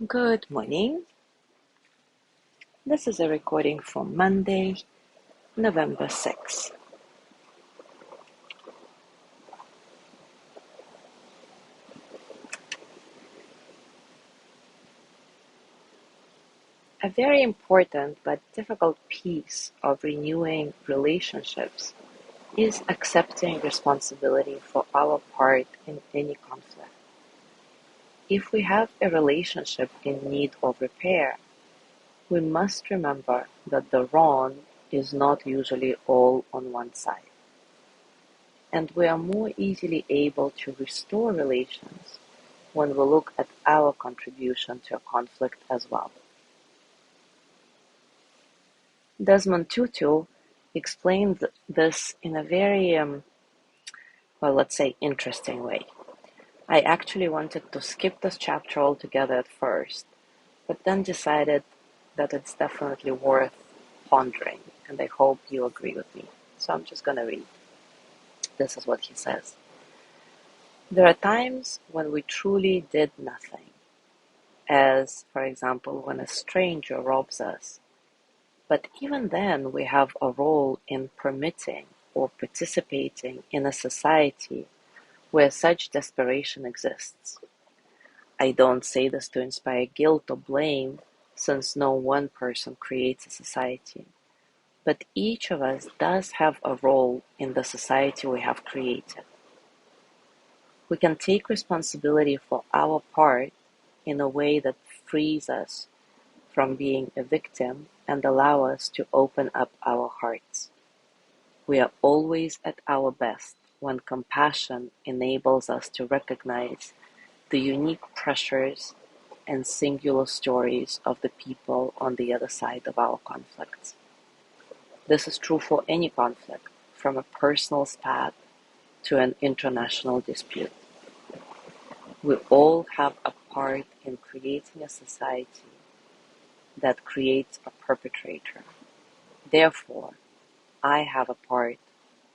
Good morning. This is a recording from Monday, November 6th. A very important but difficult piece of renewing relationships is accepting responsibility for our part in any conflict. If we have a relationship in need of repair, we must remember that the wrong is not usually all on one side, and we are more easily able to restore relations when we look at our contribution to a conflict as well. Desmond Tutu explained this in a very, let's say, interesting way. I actually wanted to skip this chapter altogether at first, but then decided that it's definitely worth pondering, and I hope you agree with me. So I'm just going to read. This is what he says. There are times when we truly did nothing, as, for example, when a stranger robs us. But even then, we have a role in permitting or participating in a society where such desperation exists. I don't say this to inspire guilt or blame, since no one person creates a society. But each of us does have a role in the society we have created. We can take responsibility for our part in a way that frees us from being a victim and allow us to open up our hearts. We are always at our best when compassion enables us to recognize the unique pressures and singular stories of the people on the other side of our conflicts. This is true for any conflict, from a personal spat to an international dispute. We all have a part in creating a society that creates a perpetrator. Therefore, I have a part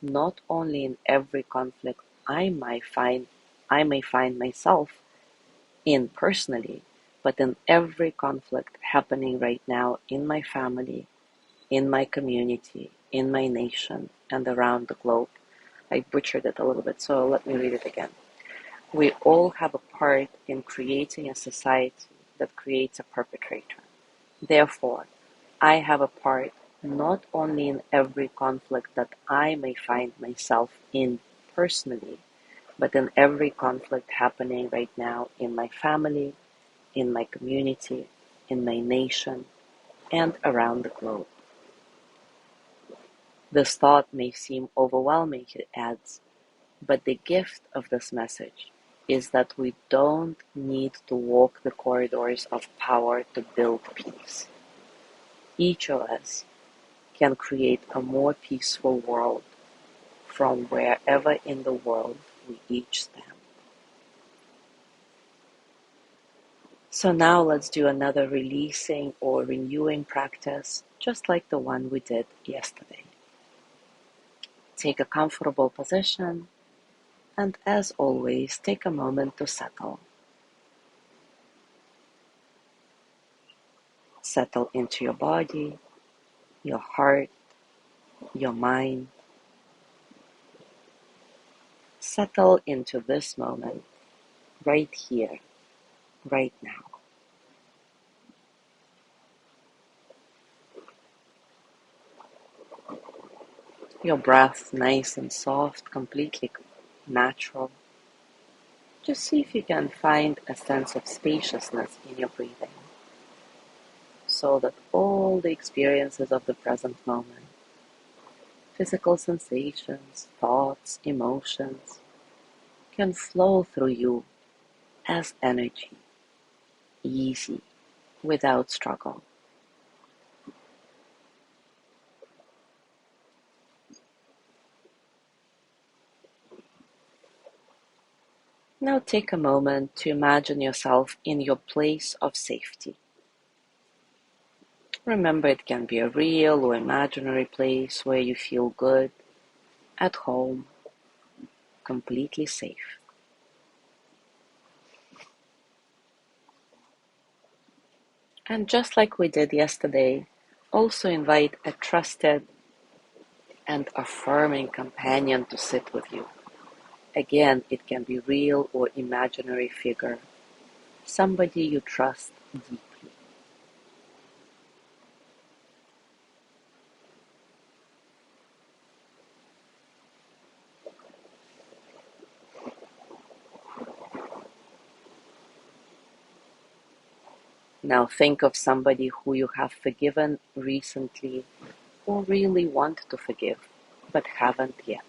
not only in every conflict I may find myself in personally, but in every conflict happening right now in my family, in my community, in my nation, and around the globe. I butchered it a little bit, so let me read it again. We all have a part in creating a society that creates a perpetrator. Therefore, I have a part not only in every conflict that I may find myself in personally, but in every conflict happening right now in my family, in my community, in my nation, and around the globe. This thought may seem overwhelming, he adds, but the gift of this message is that we don't need to walk the corridors of power to build peace. Each of us can create a more peaceful world from wherever in the world we each stand. So now let's do another releasing or renewing practice, just like the one we did yesterday. Take a comfortable position, and as always, take a moment to settle. Settle into your body, your heart, your mind. Settle into this moment, right here, right now. Your breath nice and soft, completely natural. Just see if you can find a sense of spaciousness in your breathing, so that all the experiences of the present moment, physical sensations, thoughts, emotions, can flow through you as energy, easy, without struggle. Now take a moment to imagine yourself in your place of safety. Remember, it can be a real or imaginary place where you feel good, at home, completely safe. And just like we did yesterday, also invite a trusted and affirming companion to sit with you. Again, it can be real or imaginary figure, somebody you trust deeply. Now think of somebody who you have forgiven recently or really want to forgive, but haven't yet.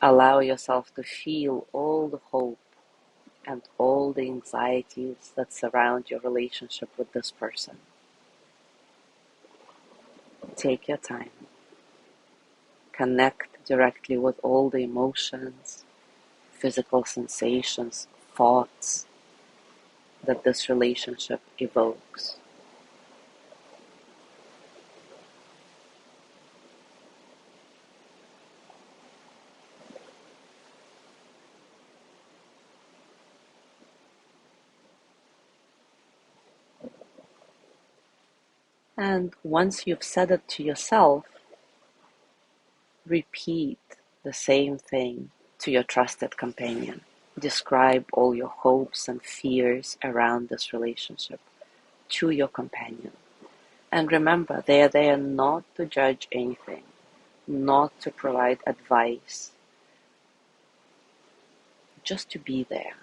Allow yourself to feel all the hope and all the anxieties that surround your relationship with this person. Take your time. Connect directly with all the emotions, physical sensations, thoughts that this relationship evokes. And once you've said it to yourself, repeat the same thing to your trusted companion. Describe all your hopes and fears around this relationship to your companion. And remember, they are there not to judge anything, not to provide advice, just to be there.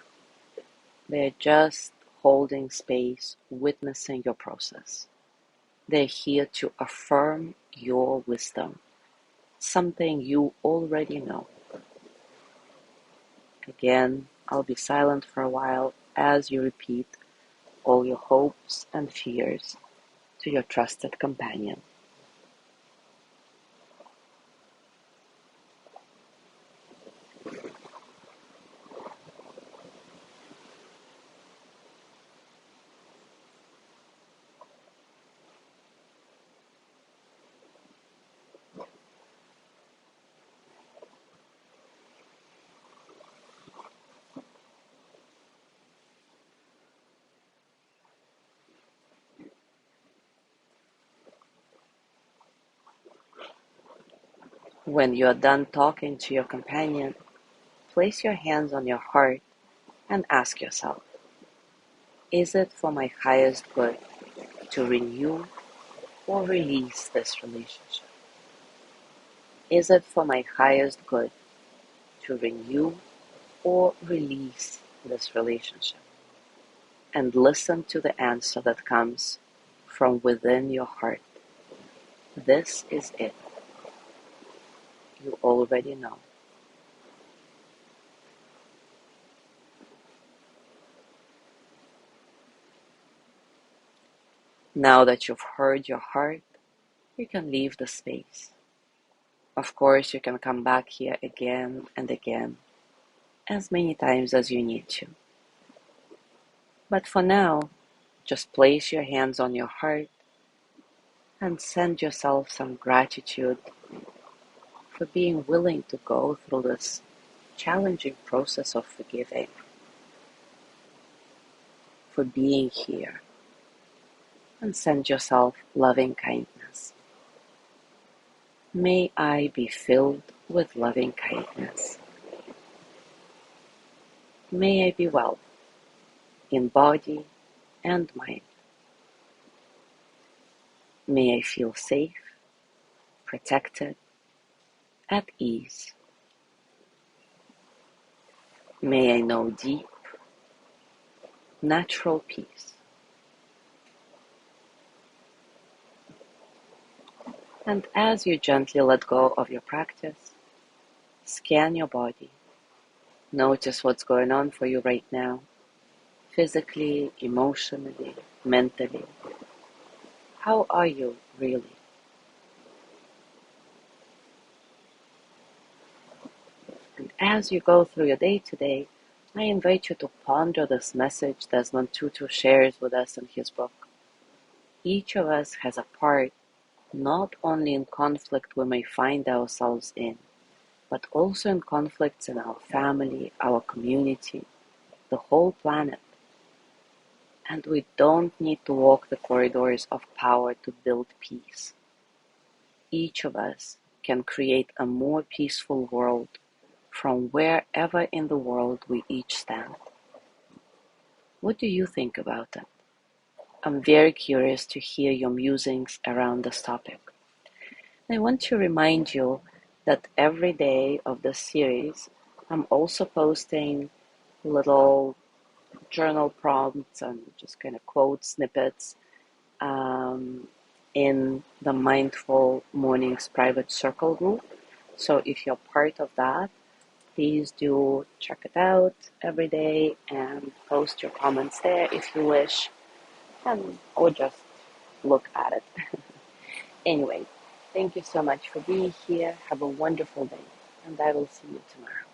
They're just holding space, witnessing your process. They're here to affirm your wisdom, something you already know. Again, I'll be silent for a while as you repeat all your hopes and fears to your trusted companion. When you are done talking to your companion, place your hands on your heart and ask yourself, is it for my highest good to renew or release this relationship? Is it for my highest good to renew or release this relationship? And listen to the answer that comes from within your heart. This is it. You already know. Now that you've heard your heart, you can leave the space. Of course, you can come back here again and again, as many times as you need to. But for now, just place your hands on your heart and send yourself some gratitude for being willing to go through this challenging process of forgiving, for being here, and send yourself loving kindness. May I be filled with loving kindness. May I be well in body and mind. May I feel safe, protected, at ease. May I know deep, natural peace. And as you gently let go of your practice, scan your body. Notice what's going on for you right now, physically, emotionally, mentally. How are you really? And as you go through your day today, I invite you to ponder this message Desmond Tutu shares with us in his book. Each of us has a part, not only in conflict we may find ourselves in, but also in conflicts in our family, our community, the whole planet. And we don't need to walk the corridors of power to build peace. Each of us can create a more peaceful world from wherever in the world we each stand. What do you think about it? I'm very curious to hear your musings around this topic. I want to remind you that every day of this series, I'm also posting little journal prompts and just kind of quote snippets um, in the Mindful Mornings private circle group. So if you're part of that, please do check it out every day and post your comments there if you wish, and or just look at it. Anyway, thank you so much for being here. Have a wonderful day, and I will see you tomorrow.